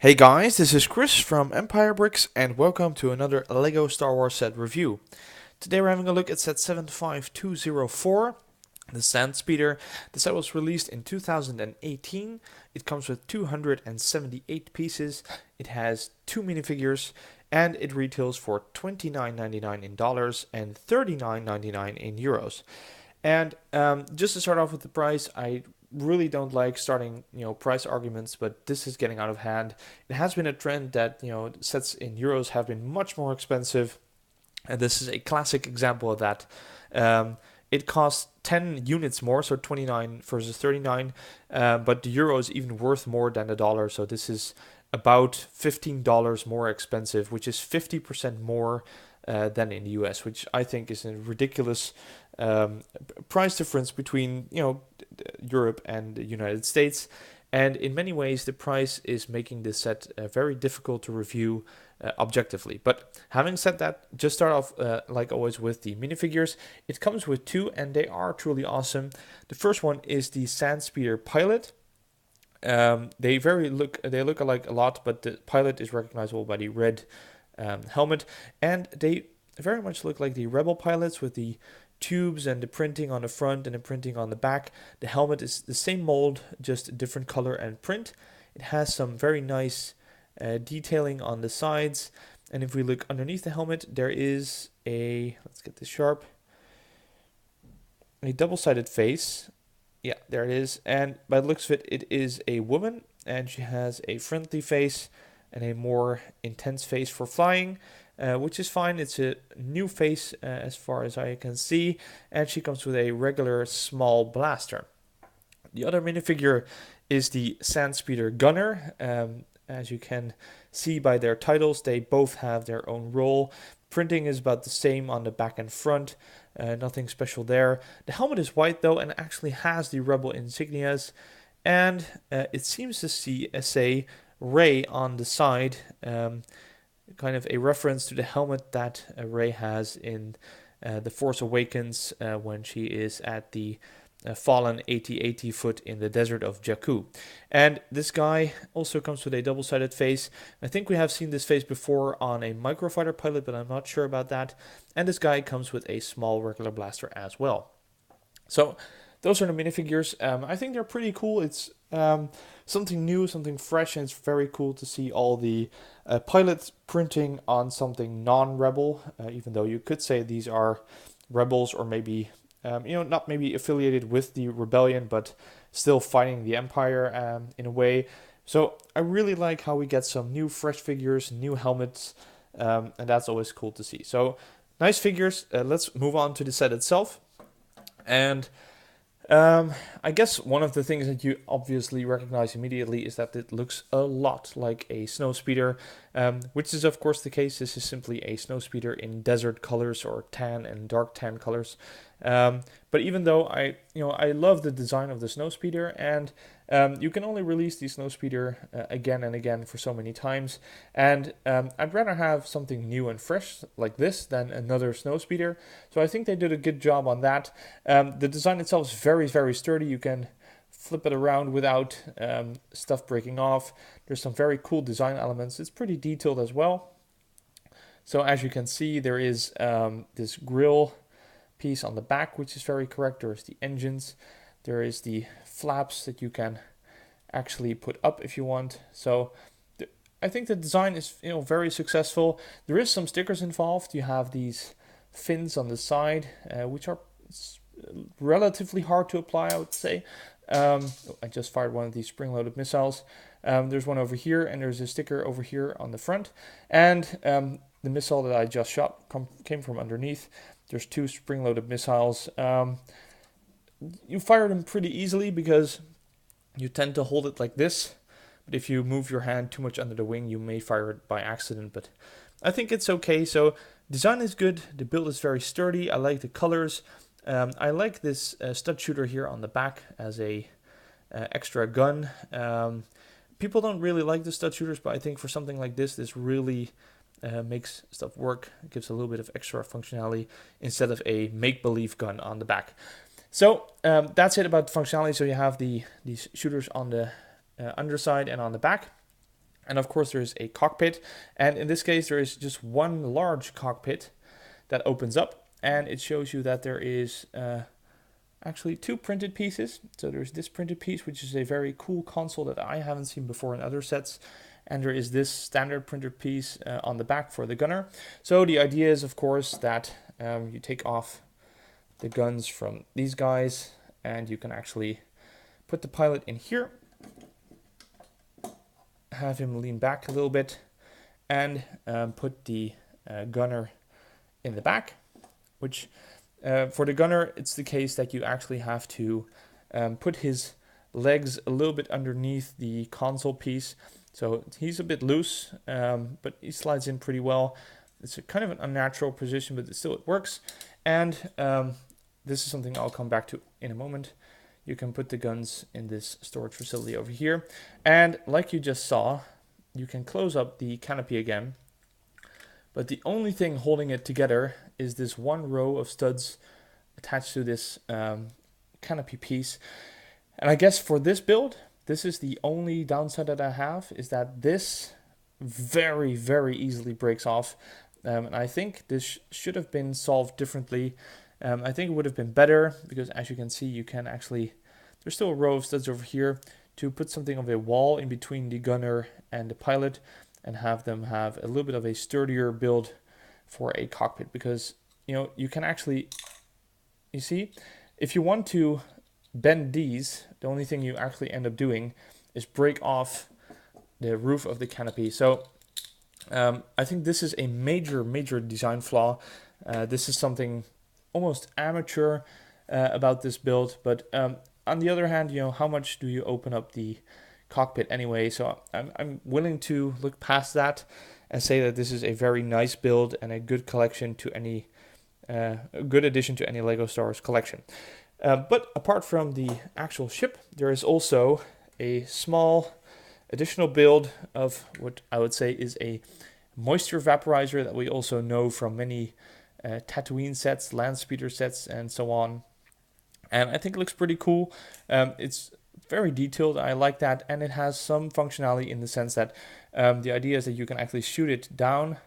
Hey guys, this is Chris from Empire Bricks and welcome to another LEGO Star Wars set review. Today we're having a look at set 75204, the Sandspeeder. The set was released in 2018. It comes with 278 pieces, it has 2 minifigures, and it retails for $29.99 in dollars and $39.99 in euros. And just to start off with the price, I really don't like starting, price arguments, but this is getting out of hand. It has been a trend that, sets in euros have been much more expensive, and this is a classic example of that. It costs 10 units more, so 29 versus 39, but the euro is even worth more than the dollar, so this is about $15 more expensive, which is 50% more than in the US, which I think is a ridiculous um, price difference between Europe and the United States. And in many ways, the price is making this set very difficult to review objectively. But having said that, just start off like always with the minifigures. It comes with two, and they are truly awesome. The first one is the Sandspeeder Pilot. They look alike a lot, but the pilot is recognizable by the red helmet, and they very much look like the Rebel pilots with the tubes and the printing on the front and the printing on the back. The helmet is the same mold, just a different color and print. It has some very nice detailing on the sides, and if we look underneath the helmet, there is let's get this sharp, a double-sided face. Yeah, there it is. And by the looks of it, it is a woman, and she has a friendly face and a more intense face for flying, which is fine. It's a new face as far as I can see, and she comes with a regular small blaster. The other minifigure is the Sandspeeder Gunner. As you can see by their titles, they both have their own role. Printing is about the same on the back and front, nothing special there. The helmet is white though, and actually has the Rebel insignias, and it seems to say Rey on the side, kind of a reference to the helmet that Rey has in The Force Awakens when she is at the fallen AT-AT foot in the desert of Jakku. And this guy also comes with a double-sided face. I think we have seen this face before on a microfighter pilot, but I'm not sure about that. And this guy comes with a small regular blaster as well. So those are the minifigures. I think they're pretty cool. It's something new, something fresh, and it's very cool to see all the pilots printing on something non-Rebel, even though you could say these are Rebels or maybe not maybe affiliated with the rebellion, but still fighting the Empire in a way. So I really like how we get some new fresh figures, new helmets, and that's always cool to see. So nice figures. Let's move on to the set itself. And I guess one of the things that you obviously recognize immediately is that it looks a lot like a snowspeeder, which is of course the case. This is simply a snowspeeder in desert colors or tan and dark tan colors. But even though I love the design of the snowspeeder, and you can only release the snowspeeder again and again for so many times, and I'd rather have something new and fresh like this than another snowspeeder. So I think they did a good job on that. The design itself is very, very sturdy. You can flip it around without stuff breaking off. There's some very cool design elements. It's pretty detailed as well. So as you can see, there is this grille piece on the back, which is very correct. There's the engines. There is the flaps that you can actually put up if you want. So I think the design is very successful. There is some stickers involved. You have these fins on the side, which are relatively hard to apply, I would say. I just fired one of these spring-loaded missiles. There's one over here, and there's a sticker over here on the front. And the missile that I just shot came from underneath. There's 2 spring-loaded missiles. You fire them pretty easily because you tend to hold it like this. But if you move your hand too much under the wing, you may fire it by accident. But I think it's okay. So design is good. The build is very sturdy. I like the colors. I like this stud shooter here on the back as a extra gun. People don't really like the stud shooters, but I think for something like this, this really makes stuff work. It gives a little bit of extra functionality instead of a make-believe gun on the back. So that's it about the functionality. So you have these shooters on the underside and on the back. And of course there's a cockpit, and in this case there is just one large cockpit that opens up, and it shows you that there is actually two printed pieces. So there's this printed piece, which is a very cool console that I haven't seen before in other sets, and there is this standard printed piece on the back for the gunner. So the idea is, of course, that you take off the guns from these guys, and you can actually put the pilot in here, have him lean back a little bit, and put the gunner in the back, which for the gunner, it's the case that you actually have to put his legs a little bit underneath the console piece. So he's a bit loose, but he slides in pretty well. It's a kind of an unnatural position, but still it works. And this is something I'll come back to in a moment. You can put the guns in this storage facility over here. And like you just saw, you can close up the canopy again. But the only thing holding it together is this one row of studs attached to this canopy piece. And I guess for this build, this is the only downside that I have, is that this very, very easily breaks off. And I think this should have been solved differently. I think it would have been better because, as you can see, you can actually, there's still a row of studs over here to put something of a wall in between the gunner and the pilot and have them have a little bit of a sturdier build for a cockpit. Because, you know, you can actually, you see, if you want to bend these, the only thing you actually end up doing is break off the roof of the canopy. So I think this is a major, major design flaw. This is something almost amateur about this build, but on the other hand, you know, how much do you open up the cockpit anyway? So I'm willing to look past that and say that this is a very nice build and a good collection to any a good addition to any LEGO Star Wars collection. But apart from the actual ship, there is also a small additional build of what I would say is a moisture vaporizer that we also know from many Tatooine sets, Landspeeder sets, and so on. And I think it looks pretty cool. It's very detailed. I like that. And it has some functionality in the sense that the idea is that you can actually shoot it down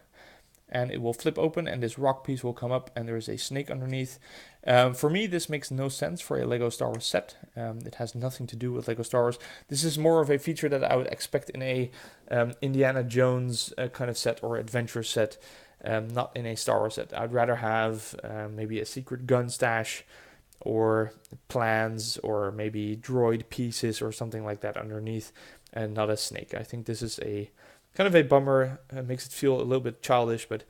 and it will flip open and this rock piece will come up and there is a snake underneath. For me, this makes no sense for a LEGO Star Wars set. It has nothing to do with LEGO Star Wars. This is more of a feature that I would expect in a Indiana Jones kind of set or adventure set, not in a Star Wars set. I'd rather have maybe a secret gun stash or plans or maybe droid pieces or something like that underneath and not a snake. I think this is a kind of a bummer. It makes it feel a little bit childish, but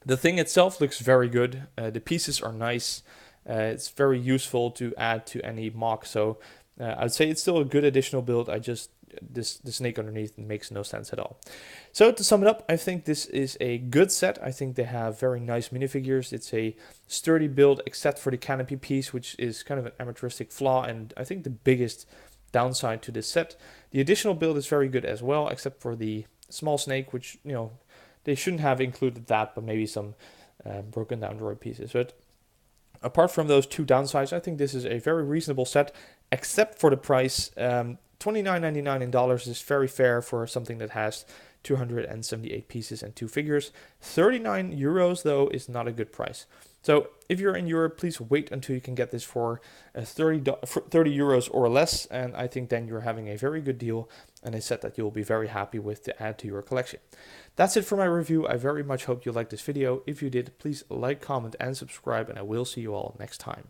the thing itself looks very good. The pieces are nice. It's very useful to add to any mock. So I'd say it's still a good additional build. The snake underneath makes no sense at all. So to sum it up, I think this is a good set. I think they have very nice minifigures. It's a sturdy build except for the canopy piece, which is kind of an amateuristic flaw and I think the biggest downside to this set. The additional build is very good as well, except for the small snake, which, you know, they shouldn't have included that, but maybe some broken down droid pieces. But apart from those two downsides, I think this is a very reasonable set, except for the price. $29.99 in dollars is very fair for something that has 278 pieces and 2 figures. 39 euros though is not a good price. So if you're in Europe, please wait until you can get this for 30 euros or less, and I think then you're having a very good deal and a set that you'll be very happy with to add to your collection. That's it for my review. I very much hope you liked this video. If you did, please like, comment, and subscribe, and I will see you all next time.